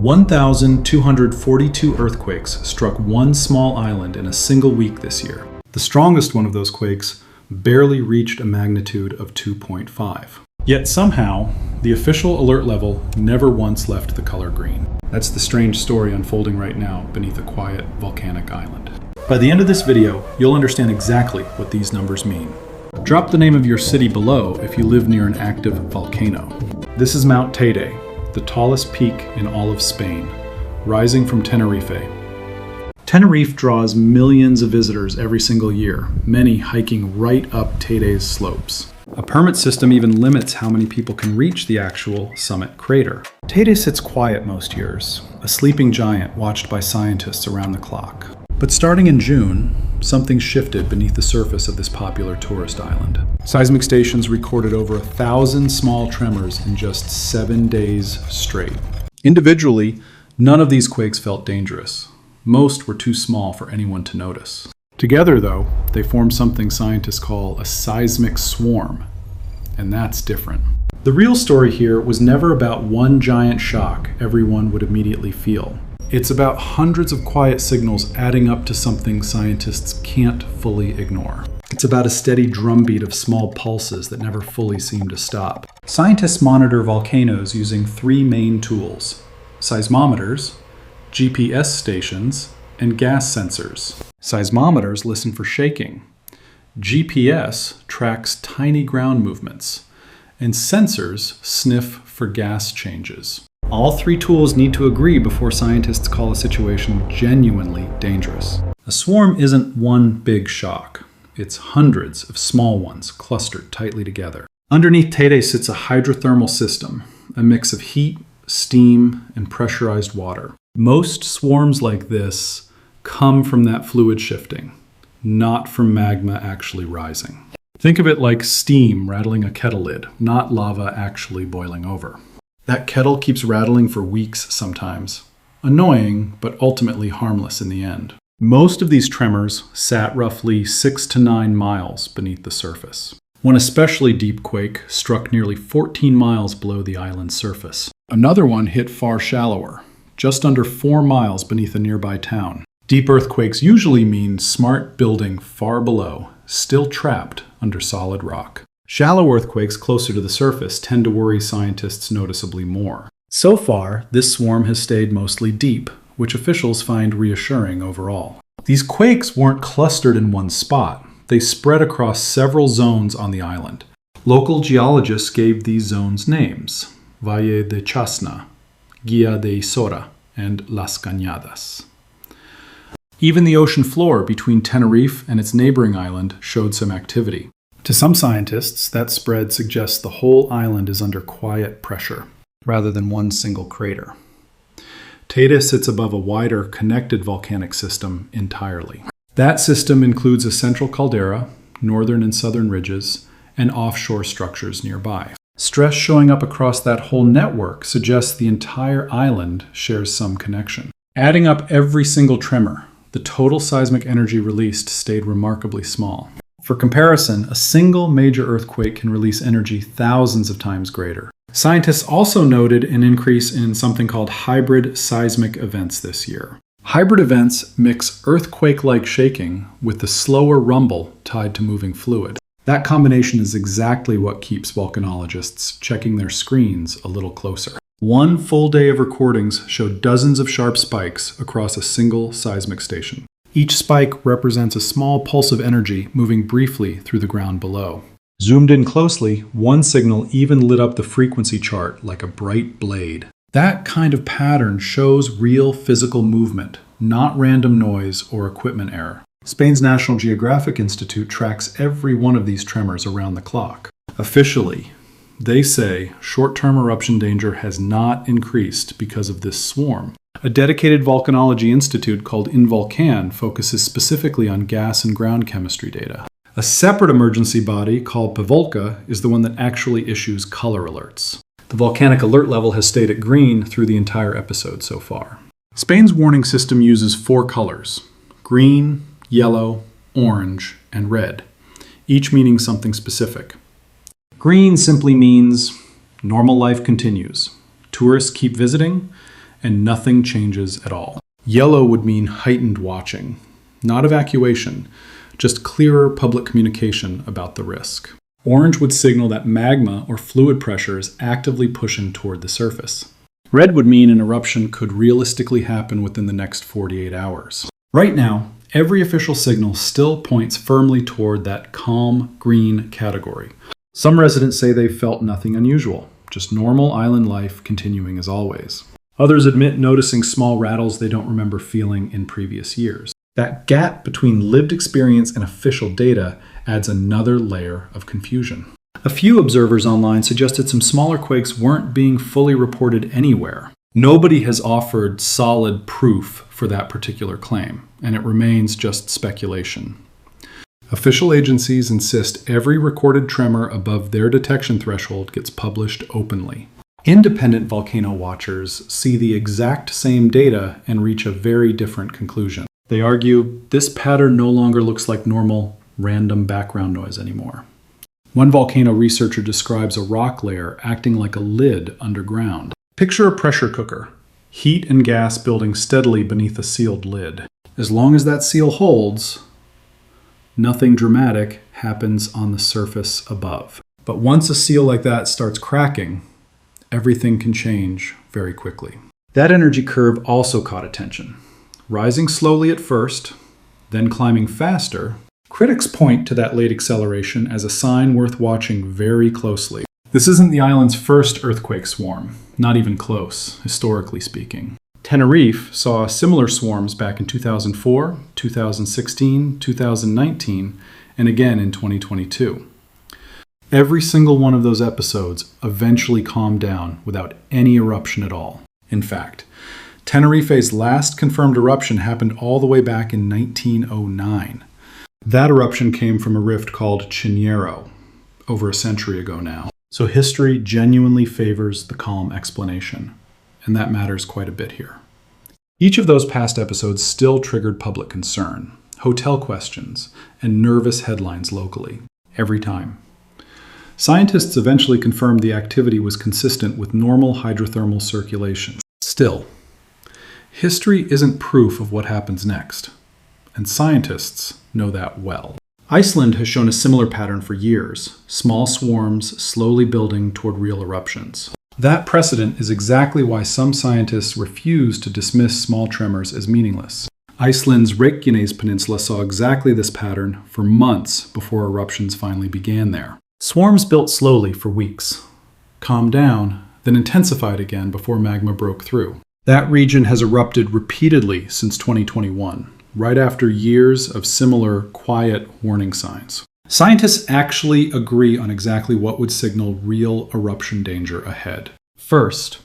1,242 earthquakes struck one small island in a single week this year. The strongest one of those quakes barely reached a magnitude of 2.5. Yet somehow, the official alert level never once left the color green. That's the strange story unfolding right now beneath a quiet volcanic island. By the end of this video, you'll understand exactly what these numbers mean. Drop the name of your city below if you live near an active volcano. This is Mount Teide, the tallest peak in all of Spain, rising from Tenerife. Tenerife draws millions of visitors every single year, many hiking right up Teide's slopes. A permit system even limits how many people can reach the actual summit crater. Teide sits quiet most years, a sleeping giant watched by scientists around the clock. But starting in June, something shifted beneath the surface of this popular tourist island. Seismic stations recorded over 1,000 small tremors in just 7 days straight. Individually, none of these quakes felt dangerous. Most were too small for anyone to notice. Together, though, they formed something scientists call a seismic swarm, and that's different. The real story here was never about one giant shock everyone would immediately feel. It's about hundreds of quiet signals adding up to something scientists can't fully ignore. It's about a steady drumbeat of small pulses that never fully seem to stop. Scientists monitor volcanoes using 3 main tools: seismometers, GPS stations, and gas sensors. Seismometers listen for shaking. GPS tracks tiny ground movements, and sensors sniff for gas changes. All 3 tools need to agree before scientists call a situation genuinely dangerous. A swarm isn't one big shock. It's hundreds of small ones clustered tightly together. Underneath Teide sits a hydrothermal system, a mix of heat, steam, and pressurized water. Most swarms like this come from that fluid shifting, not from magma actually rising. Think of it like steam rattling a kettle lid, not lava actually boiling over. That kettle keeps rattling for weeks sometimes. Annoying, but ultimately harmless in the end. Most of these tremors sat roughly 6 to 9 miles beneath the surface. One especially deep quake struck nearly 14 miles below the island's surface. Another one hit far shallower, just under 4 miles beneath a nearby town. Deep earthquakes usually mean smart building far below, still trapped under solid rock. Shallow earthquakes closer to the surface tend to worry scientists noticeably more. So far, this swarm has stayed mostly deep, which officials find reassuring overall. These quakes weren't clustered in one spot. They spread across several zones on the island. Local geologists gave these zones names: Valle de Chasna, Guía de Isora, and Las Cañadas. Even the ocean floor between Tenerife and its neighboring island showed some activity. To some scientists, that spread suggests the whole island is under quiet pressure, rather than one single crater. Teide sits above a wider, connected volcanic system entirely. That system includes a central caldera, northern and southern ridges, and offshore structures nearby. Stress showing up across that whole network suggests the entire island shares some connection. Adding up every single tremor, the total seismic energy released stayed remarkably small. For comparison, a single major earthquake can release energy thousands of times greater. Scientists also noted an increase in something called hybrid seismic events this year. Hybrid events mix earthquake-like shaking with the slower rumble tied to moving fluid. That combination is exactly what keeps volcanologists checking their screens a little closer. One full day of recordings showed dozens of sharp spikes across a single seismic station. Each spike represents a small pulse of energy moving briefly through the ground below. Zoomed in closely, one signal even lit up the frequency chart like a bright blade. That kind of pattern shows real physical movement, not random noise or equipment error. Spain's National Geographic Institute tracks every one of these tremors around the clock. Officially, they say short-term eruption danger has not increased because of this swarm. A dedicated volcanology institute called InVolcan focuses specifically on gas and ground chemistry data. A separate emergency body called PVOLCA is the one that actually issues color alerts. The volcanic alert level has stayed at green through the entire episode so far. Spain's warning system uses 4 colors: green, yellow, orange, and red, each meaning something specific. Green simply means normal life continues. Tourists keep visiting, and nothing changes at all. Yellow would mean heightened watching, not evacuation, just clearer public communication about the risk. Orange would signal that magma or fluid pressure is actively pushing toward the surface. Red would mean an eruption could realistically happen within the next 48 hours. Right now, every official signal still points firmly toward that calm green category. Some residents say they felt nothing unusual, just normal island life continuing as always. Others admit noticing small rattles they don't remember feeling in previous years. That gap between lived experience and official data adds another layer of confusion. A few observers online suggested some smaller quakes weren't being fully reported anywhere. Nobody has offered solid proof for that particular claim, and it remains just speculation. Official agencies insist every recorded tremor above their detection threshold gets published openly. Independent volcano watchers see the exact same data and reach a very different conclusion. They argue this pattern no longer looks like normal, random background noise anymore. One volcano researcher describes a rock layer acting like a lid underground. Picture a pressure cooker, heat and gas building steadily beneath a sealed lid. As long as that seal holds, nothing dramatic happens on the surface above. But once a seal like that starts cracking, everything can change very quickly. That energy curve also caught attention. Rising slowly at first, then climbing faster, critics point to that late acceleration as a sign worth watching very closely. This isn't the island's first earthquake swarm, not even close, historically speaking. Tenerife saw similar swarms back in 2004, 2016, 2019, and again in 2022. Every single one of those episodes eventually calmed down without any eruption at all. In fact, Tenerife's last confirmed eruption happened all the way back in 1909. That eruption came from a rift called Canary, over a century ago now. So history genuinely favors the calm explanation, and that matters quite a bit here. Each of those past episodes still triggered public concern, hotel questions, and nervous headlines locally, every time. Scientists eventually confirmed the activity was consistent with normal hydrothermal circulation. Still, history isn't proof of what happens next, and scientists know that well. Iceland has shown a similar pattern for years, small swarms slowly building toward real eruptions. That precedent is exactly why some scientists refuse to dismiss small tremors as meaningless. Iceland's Reykjanes peninsula saw exactly this pattern for months before eruptions finally began there. Swarms built slowly for weeks, calmed down, then intensified again before magma broke through. That region has erupted repeatedly since 2021, right after years of similar quiet warning signs. Scientists actually agree on exactly what would signal real eruption danger ahead. First,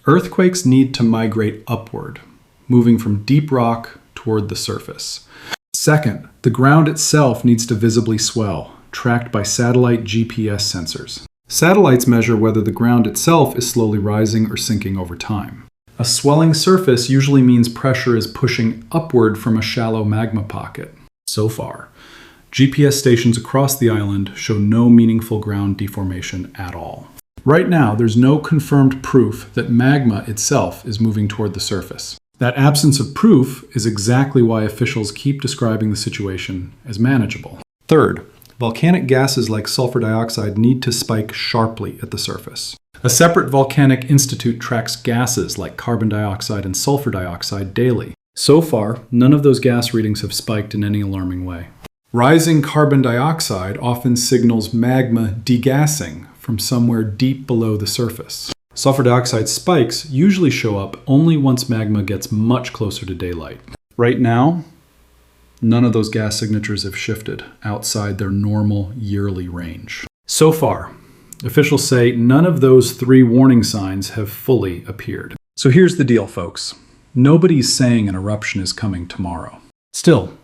earthquakes need to migrate upward, moving from deep rock toward the surface. Second, the ground itself needs to visibly swell, tracked by satellite GPS sensors. Satellites measure whether the ground itself is slowly rising or sinking over time. A swelling surface usually means pressure is pushing upward from a shallow magma pocket. So far, GPS stations across the island show no meaningful ground deformation at all. Right now, there's no confirmed proof that magma itself is moving toward the surface. That absence of proof is exactly why officials keep describing the situation as manageable. Third, volcanic gases like sulfur dioxide need to spike sharply at the surface. A separate volcanic institute tracks gases like carbon dioxide and sulfur dioxide daily. So far, none of those gas readings have spiked in any alarming way. Rising carbon dioxide often signals magma degassing from somewhere deep below the surface. Sulfur dioxide spikes usually show up only once magma gets much closer to daylight. Right now, none of those gas signatures have shifted outside their normal yearly range. So far, officials say none of those three warning signs have fully appeared. So here's the deal, folks. Nobody's saying an eruption is coming tomorrow. Still,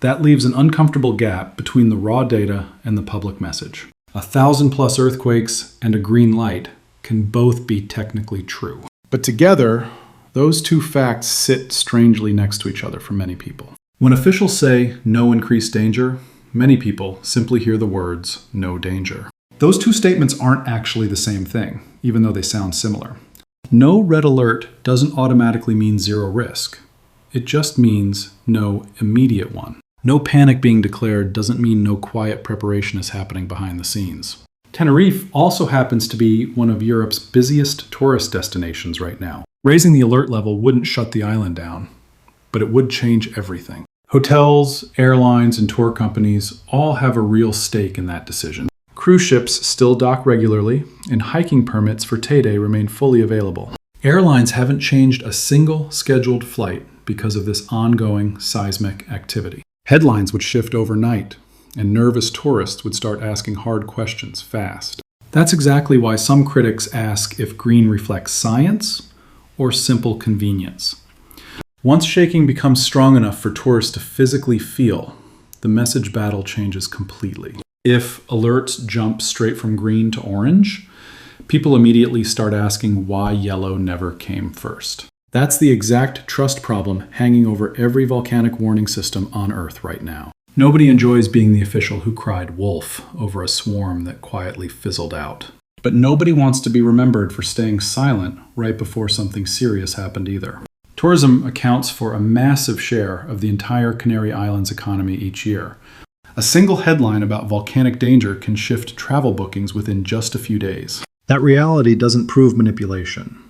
that leaves an uncomfortable gap between the raw data and the public message. 1,000+ earthquakes and a green light can both be technically true. But together, those two facts sit strangely next to each other for many people. When officials say no increased danger, many people simply hear the words no danger. Those two statements aren't actually the same thing, even though they sound similar. No red alert doesn't automatically mean zero risk. It just means no immediate one. No panic being declared doesn't mean no quiet preparation is happening behind the scenes. Tenerife also happens to be one of Europe's busiest tourist destinations right now. Raising the alert level wouldn't shut the island down, but it would change everything. Hotels, airlines, and tour companies all have a real stake in that decision. Cruise ships still dock regularly, and hiking permits for Teide remain fully available. Airlines haven't changed a single scheduled flight because of this ongoing seismic activity. Headlines would shift overnight, and nervous tourists would start asking hard questions fast. That's exactly why some critics ask if green reflects science or simple convenience. Once shaking becomes strong enough for tourists to physically feel, the message battle changes completely. If alerts jump straight from green to orange, people immediately start asking why yellow never came first. That's the exact trust problem hanging over every volcanic warning system on Earth right now. Nobody enjoys being the official who cried wolf over a swarm that quietly fizzled out. But nobody wants to be remembered for staying silent right before something serious happened either. Tourism accounts for a massive share of the entire Canary Islands economy each year. A single headline about volcanic danger can shift travel bookings within just a few days. That reality doesn't prove manipulation,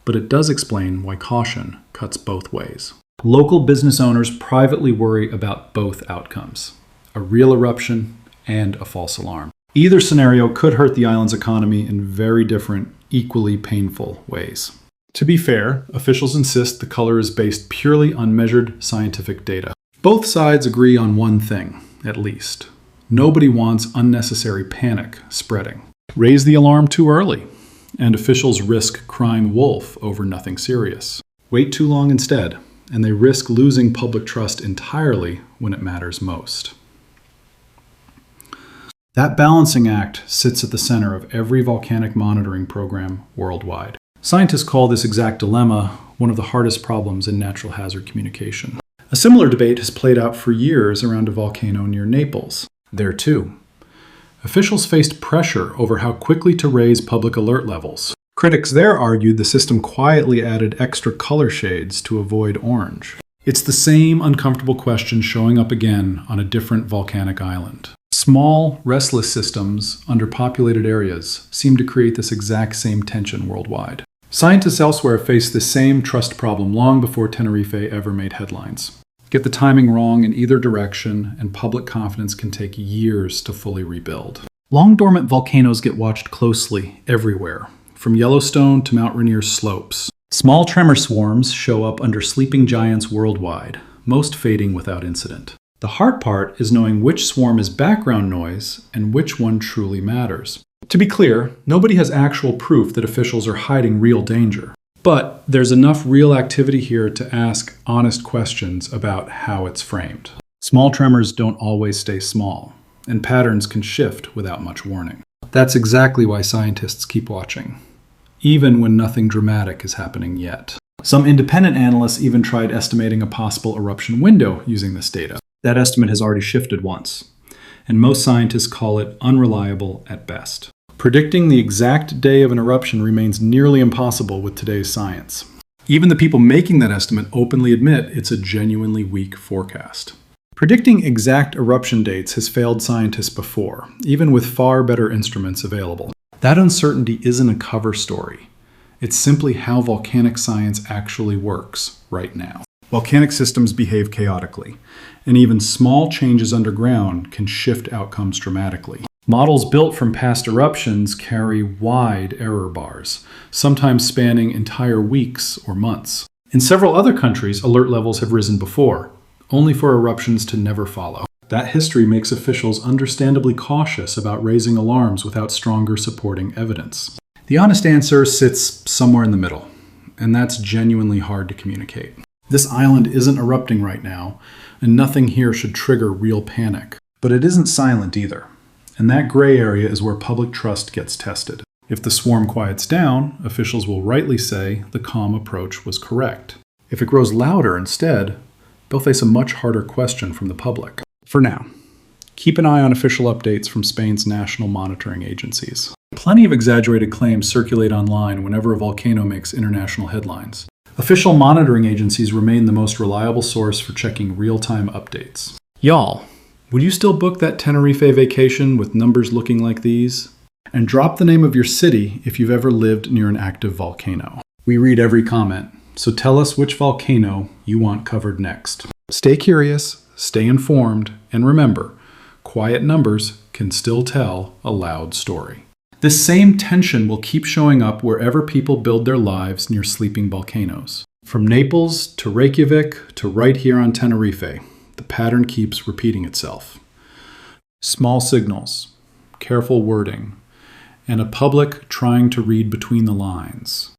but it does explain why caution cuts both ways. Local business owners privately worry about both outcomes, a real eruption and a false alarm. Either scenario could hurt the island's economy in very different, equally painful ways. To be fair, officials insist the color is based purely on measured scientific data. Both sides agree on one thing, at least. Nobody wants unnecessary panic spreading. Raise the alarm too early, and officials risk crying wolf over nothing serious. Wait too long instead, and they risk losing public trust entirely when it matters most. That balancing act sits at the center of every volcanic monitoring program worldwide. Scientists call this exact dilemma one of the hardest problems in natural hazard communication. A similar debate has played out for years around a volcano near Naples. There too, officials faced pressure over how quickly to raise public alert levels. Critics there argued the system quietly added extra color shades to avoid orange. It's the same uncomfortable question showing up again on a different volcanic island. Small, restless systems under populated areas seem to create this exact same tension worldwide. Scientists elsewhere faced the same trust problem long before Tenerife ever made headlines. Get the timing wrong in either direction, and public confidence can take years to fully rebuild. Long-dormant volcanoes get watched closely everywhere, from Yellowstone to Mount Rainier's slopes. Small tremor swarms show up under sleeping giants worldwide, most fading without incident. The hard part is knowing which swarm is background noise and which one truly matters. To be clear, nobody has actual proof that officials are hiding real danger. But there's enough real activity here to ask honest questions about how it's framed. Small tremors don't always stay small, and patterns can shift without much warning. That's exactly why scientists keep watching, even when nothing dramatic is happening yet. Some independent analysts even tried estimating a possible eruption window using this data. That estimate has already shifted once, and most scientists call it unreliable at best. Predicting the exact day of an eruption remains nearly impossible with today's science. Even the people making that estimate openly admit it's a genuinely weak forecast. Predicting exact eruption dates has failed scientists before, even with far better instruments available. That uncertainty isn't a cover story. It's simply how volcanic science actually works right now. Volcanic systems behave chaotically, and even small changes underground can shift outcomes dramatically. Models built from past eruptions carry wide error bars, sometimes spanning entire weeks or months. In several other countries, alert levels have risen before, only for eruptions to never follow. That history makes officials understandably cautious about raising alarms without stronger supporting evidence. The honest answer sits somewhere in the middle, and that's genuinely hard to communicate. This island isn't erupting right now, and nothing here should trigger real panic. But it isn't silent either, and that gray area is where public trust gets tested. If the swarm quiets down, officials will rightly say the calm approach was correct. If it grows louder instead, they'll face a much harder question from the public. For now, keep an eye on official updates from Spain's national monitoring agencies. Plenty of exaggerated claims circulate online whenever a volcano makes international headlines. Official monitoring agencies remain the most reliable source for checking real-time updates. Y'all, would you still book that Tenerife vacation with numbers looking like these? And drop the name of your city if you've ever lived near an active volcano. We read every comment, so tell us which volcano you want covered next. Stay curious, stay informed, and remember, quiet numbers can still tell a loud story. This same tension will keep showing up wherever people build their lives near sleeping volcanoes. From Naples to Reykjavik to right here on Tenerife, the pattern keeps repeating itself. Small signals, careful wording, and a public trying to read between the lines.